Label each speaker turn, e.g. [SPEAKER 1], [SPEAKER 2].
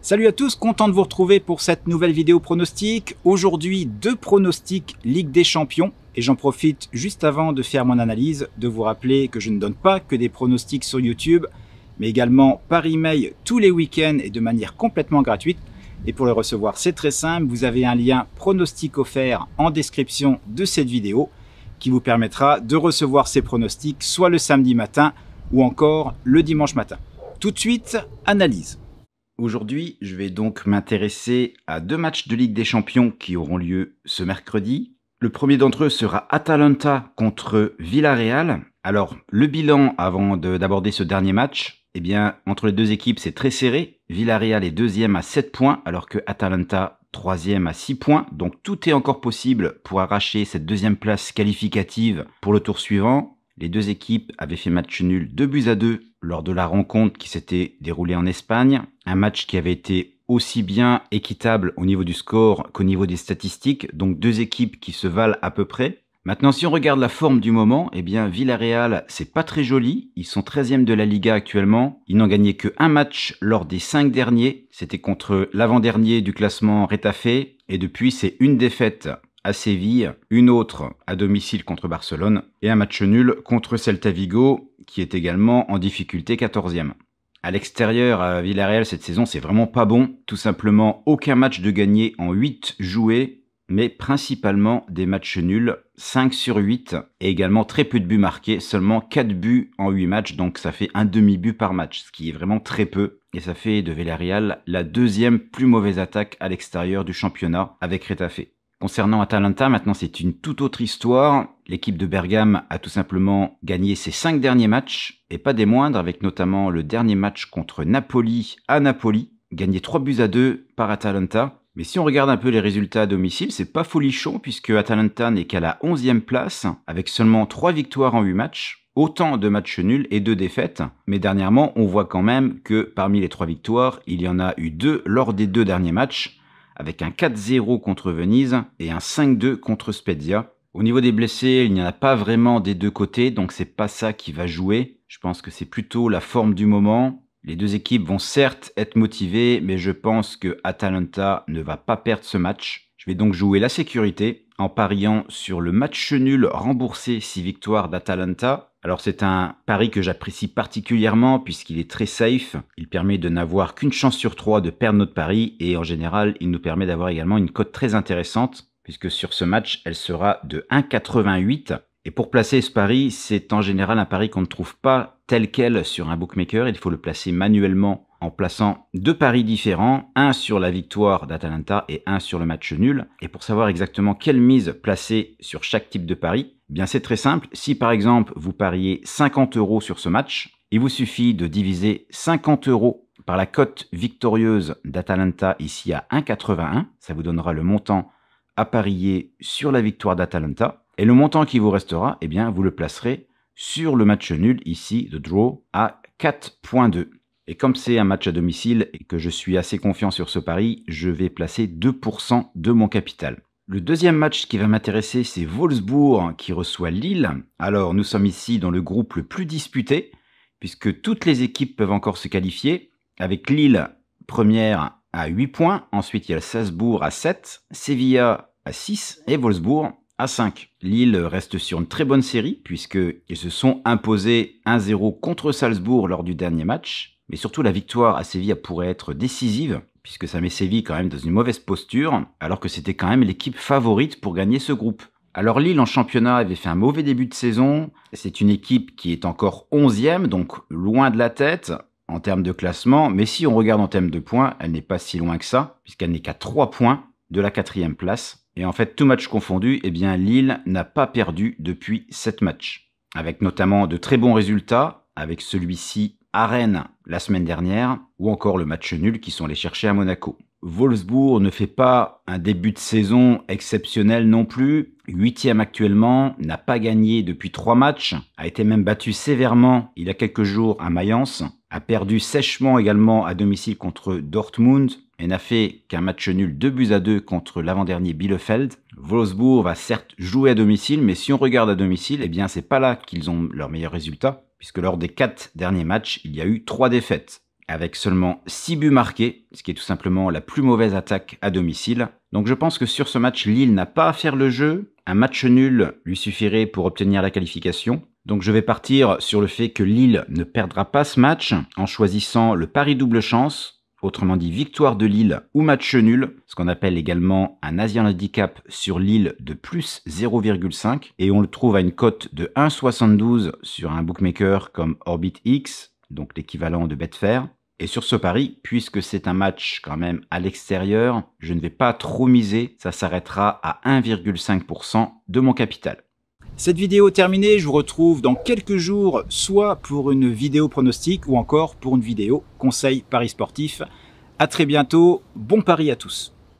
[SPEAKER 1] Salut à tous, content de vous retrouver pour cette nouvelle vidéo pronostic. Aujourd'hui, 2 pronostics Ligue des Champions. Et j'en profite juste avant de faire mon analyse, de vous rappeler que je ne donne pas que des pronostics sur YouTube, mais également par email tous les week-ends et de manière complètement gratuite. Et pour les recevoir, c'est très simple, vous avez un lien pronostic offert en description de cette vidéo qui vous permettra de recevoir ces pronostics soit le samedi matin ou encore le dimanche matin. Tout de suite, analyse. Aujourd'hui, je vais donc m'intéresser à 2 matchs de Ligue des Champions qui auront lieu ce mercredi. Le premier d'entre eux sera Atalanta contre Villarreal. Alors, le bilan avant d'aborder ce dernier match, eh bien, entre les deux équipes, c'est très serré. Villarreal est deuxième à 7 points, alors que Atalanta, troisième à 6 points. Donc, tout est encore possible pour arracher cette deuxième place qualificative pour le tour suivant. Les deux équipes avaient fait match nul 2-2 lors de la rencontre qui s'était déroulée en Espagne. Un match qui avait été aussi bien équitable au niveau du score qu'au niveau des statistiques. Donc deux équipes qui se valent à peu près. Maintenant, si on regarde la forme du moment, eh bien Villarreal, c'est pas très joli. Ils sont 13e de la Liga actuellement. Ils n'ont gagné que un match lors des 5 derniers. C'était contre l'avant-dernier du classement Retafe. Et depuis, c'est une défaite à Séville, une autre à domicile contre Barcelone et un match nul contre Celta Vigo qui est également en difficulté 14e. À l'extérieur, à Villarreal, cette saison, c'est vraiment pas bon. Tout simplement, aucun match de gagné en 8 joués, mais principalement des matchs nuls, 5 sur 8, et également très peu de buts marqués, seulement 4 buts en 8 matchs, donc ça fait un demi-but par match, ce qui est vraiment très peu. Et ça fait de Villarreal la deuxième plus mauvaise attaque à l'extérieur du championnat avec Retafe. Concernant Atalanta, maintenant c'est une toute autre histoire. L'équipe de Bergame a tout simplement gagné ses 5 derniers matchs, et pas des moindres, avec notamment le dernier match contre Napoli à Napoli, gagné 3-2 par Atalanta. Mais si on regarde un peu les résultats à domicile, c'est pas folichon, puisque Atalanta n'est qu'à la 11e place, avec seulement 3 victoires en 8 matchs, autant de matchs nuls et 2 défaites. Mais dernièrement, on voit quand même que parmi les 3 victoires, il y en a eu 2 lors des 2 derniers matchs, avec un 4-0 contre Venise et un 5-2 contre Spezia. Au niveau des blessés, il n'y en a pas vraiment des deux côtés, donc c'est pas ça qui va jouer. Je pense que c'est plutôt la forme du moment. Les deux équipes vont certes être motivées, mais je pense que Atalanta ne va pas perdre ce match. Je vais donc jouer la sécurité en pariant sur le match nul remboursé 6 victoires d'Atalanta. Alors c'est un pari que j'apprécie particulièrement puisqu'il est très safe. Il permet de n'avoir qu'une chance sur 3 de perdre notre pari et en général, il nous permet d'avoir également une cote très intéressante puisque sur ce match, elle sera de 1,88. Et pour placer ce pari, c'est en général un pari qu'on ne trouve pas tel quel sur un bookmaker. Il faut le placer manuellement en plaçant 2 paris différents, un sur la victoire d'Atalanta et un sur le match nul. Et pour savoir exactement quelle mise placer sur chaque type de pari, eh bien c'est très simple. Si par exemple vous pariez 50 € sur ce match, il vous suffit de diviser 50 € par la cote victorieuse d'Atalanta ici à 1,81. Ça vous donnera le montant à parier sur la victoire d'Atalanta. Et le montant qui vous restera, eh bien vous le placerez sur le match nul ici de draw à 4,2. Et comme c'est un match à domicile et que je suis assez confiant sur ce pari, je vais placer 2% de mon capital. Le deuxième match qui va m'intéresser, c'est Wolfsburg qui reçoit Lille. Alors, nous sommes ici dans le groupe le plus disputé, puisque toutes les équipes peuvent encore se qualifier, avec Lille première à 8 points, ensuite il y a Salzbourg à 7, Sevilla à 6 et Wolfsburg à 5. Lille reste sur une très bonne série, puisqu'ils se sont imposés 1-0 contre Salzbourg lors du dernier match. Mais surtout, la victoire à Séville pourrait être décisive, puisque ça met Séville quand même dans une mauvaise posture, alors que c'était quand même l'équipe favorite pour gagner ce groupe. Alors Lille en championnat avait fait un mauvais début de saison. C'est une équipe qui est encore 11e, donc loin de la tête en termes de classement. Mais si on regarde en termes de points, elle n'est pas si loin que ça, puisqu'elle n'est qu'à 3 points de la 4e place. Et en fait, tout match confondu, eh bien Lille n'a pas perdu depuis 7 matchs. Avec notamment de très bons résultats, avec celui-ci à Rennes la semaine dernière, ou encore le match nul qui sont allés chercher à Monaco. Wolfsburg ne fait pas un début de saison exceptionnel non plus. 8e actuellement, n'a pas gagné depuis 3 matchs, a été même battu sévèrement il y a quelques jours à Mayence, a perdu sèchement également à domicile contre Dortmund et n'a fait qu'un match nul 2-2 contre l'avant-dernier Bielefeld. Wolfsburg va certes jouer à domicile, mais si on regarde à domicile, eh bien c'est pas là qu'ils ont leurs meilleurs résultats, puisque lors des 4 derniers matchs, il y a eu 3 défaites. avec seulement 6 buts marqués, ce qui est tout simplement la plus mauvaise attaque à domicile. Donc je pense que sur ce match, Lille n'a pas à faire le jeu. Un match nul lui suffirait pour obtenir la qualification. Donc je vais partir sur le fait que Lille ne perdra pas ce match en choisissant le pari double chance, autrement dit victoire de Lille ou match nul, ce qu'on appelle également un Asian Handicap sur Lille de plus 0,5, et on le trouve à une cote de 1,72 sur un bookmaker comme OrbitX, donc l'équivalent de Betfair. Et sur ce pari, puisque c'est un match quand même à l'extérieur, je ne vais pas trop miser, ça s'arrêtera à 1,5% de mon capital. Cette vidéo terminée, je vous retrouve dans quelques jours, soit pour une vidéo pronostic ou encore pour une vidéo conseil paris sportif. À très bientôt, bon pari à tous.